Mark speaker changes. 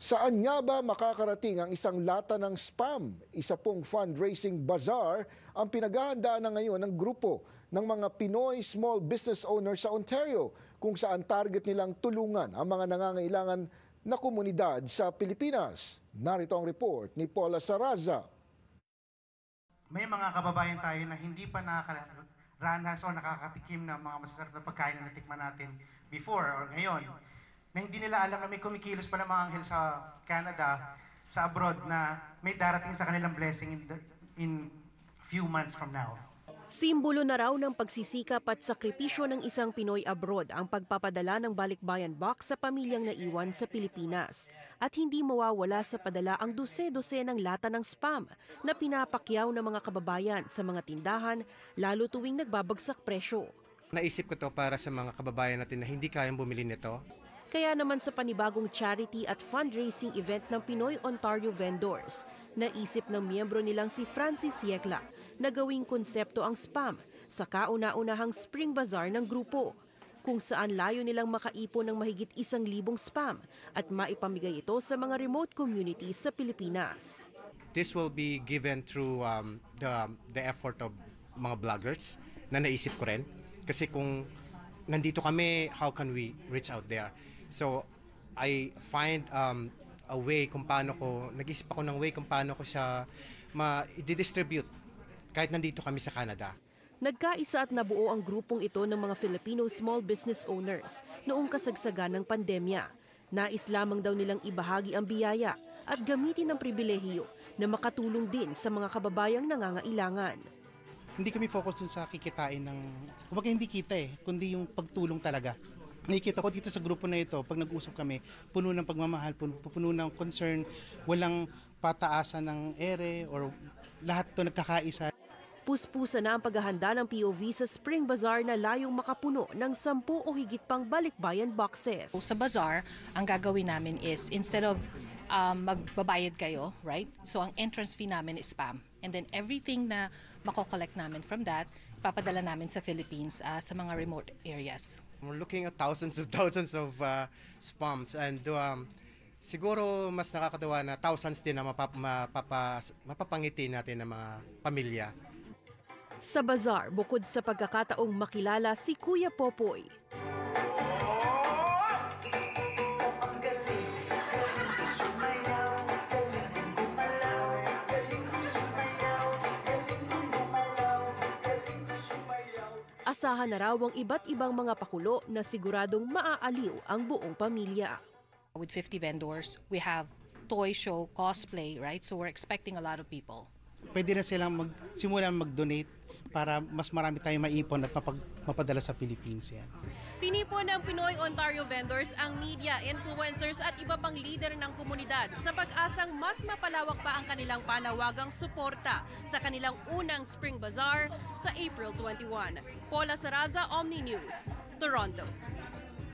Speaker 1: Saan nga ba makakarating ang isang lata ng spam? Isa pong fundraising bazaar ang pinaghahandaan na ngayon ng grupo ng mga Pinoy small business owners sa Ontario, kung saan target nilang tulungan ang mga nangangailangan na komunidad sa Pilipinas. Narito ang report ni Paula Saraza.
Speaker 2: May mga kababayan tayo na hindi pa nakaranas o nakakatikim ng mga masasarap na pagkain na natikman natin before or ngayon, na hindi nila alam na may kumikilos pa ng mga anghel sa Canada, sa abroad, na may darating sa kanilang blessing in few months from now.
Speaker 3: Simbolo na raw ng pagsisikap at sakripisyo ng isang Pinoy abroad ang pagpapadala ng balikbayan box sa pamilyang naiwan sa Pilipinas. At hindi mawawala sa padala ang dose-dose ng lata ng spam na pinapakyaw ng mga kababayan sa mga tindahan, lalo tuwing nagbabagsak presyo.
Speaker 4: Naisip ko to para sa mga kababayan natin na hindi kayang bumili nito.
Speaker 3: Kaya naman sa panibagong charity at fundraising event ng Pinoy Ontario Vendors, naisip ng miyembro nilang si Francis Yekla na gawing konsepto ang spam sa kauna-unahang Spring Bazaar ng grupo, kung saan layo nilang makaipon ng mahigit 1,000 spam at maipamigay ito sa mga remote communities sa Pilipinas.
Speaker 4: This will be given through the effort of mga vloggers na naisip ko rin. Kasi kung nandito kami, how can we reach out there? So I find a way kung paano ko, nag-isip ako ng way kung paano ko siya ma-distribute kahit nandito kami sa Canada.
Speaker 3: Nagkaisa at nabuo ang grupong ito ng mga Filipino small business owners noong kasagsagan ng pandemya. Nais lamang daw nilang ibahagi ang biyaya at gamitin ang pribilehiyo na makatulong din sa mga kababayang nangangailangan.
Speaker 5: Hindi kami focus dun sa kikitain ng, kumbaga hindi kita kundi yung pagtulong talaga. Nakikita ko dito sa grupo na ito, pag nag-usap kami, puno ng pagmamahal, puno ng concern, walang pataasan ng ere or lahat to nagkakaisa.
Speaker 3: Puspusa na ang paghahanda ng POV sa Spring Bazaar na layong makapuno ng 10 o higit pang balikbayan boxes.
Speaker 6: Sa bazaar, ang gagawin namin is instead of magbabayad kayo, right? So ang entrance fee namin is spam. And then everything na makokollect namin from that, papadala namin sa Philippines sa mga remote areas.
Speaker 4: We're looking at thousands of spams, and siguro mas nakakatawa na thousands din na mapapangiti natin ng mga pamilya.
Speaker 3: Sa bazaar, bukod sa pagkakataong makilala si Kuya Popoy, asahan na raw ang iba't ibang mga pakulo na siguradong maaaliw ang buong pamilya.
Speaker 6: With 50 vendors, we have toy show, cosplay, right? So we're expecting a lot of people.
Speaker 5: Pwede na silang simulan mag-donate para mas marami tayong maipon at mapadala sa Philippines yan.
Speaker 3: Tinipon ng Pinoy Ontario Vendors ang media, influencers at iba pang leader ng komunidad sa pag-asang mas mapalawak pa ang kanilang panawagang suporta sa kanilang unang Spring Bazaar sa April 21. Paula Saraza, Omni News, Toronto.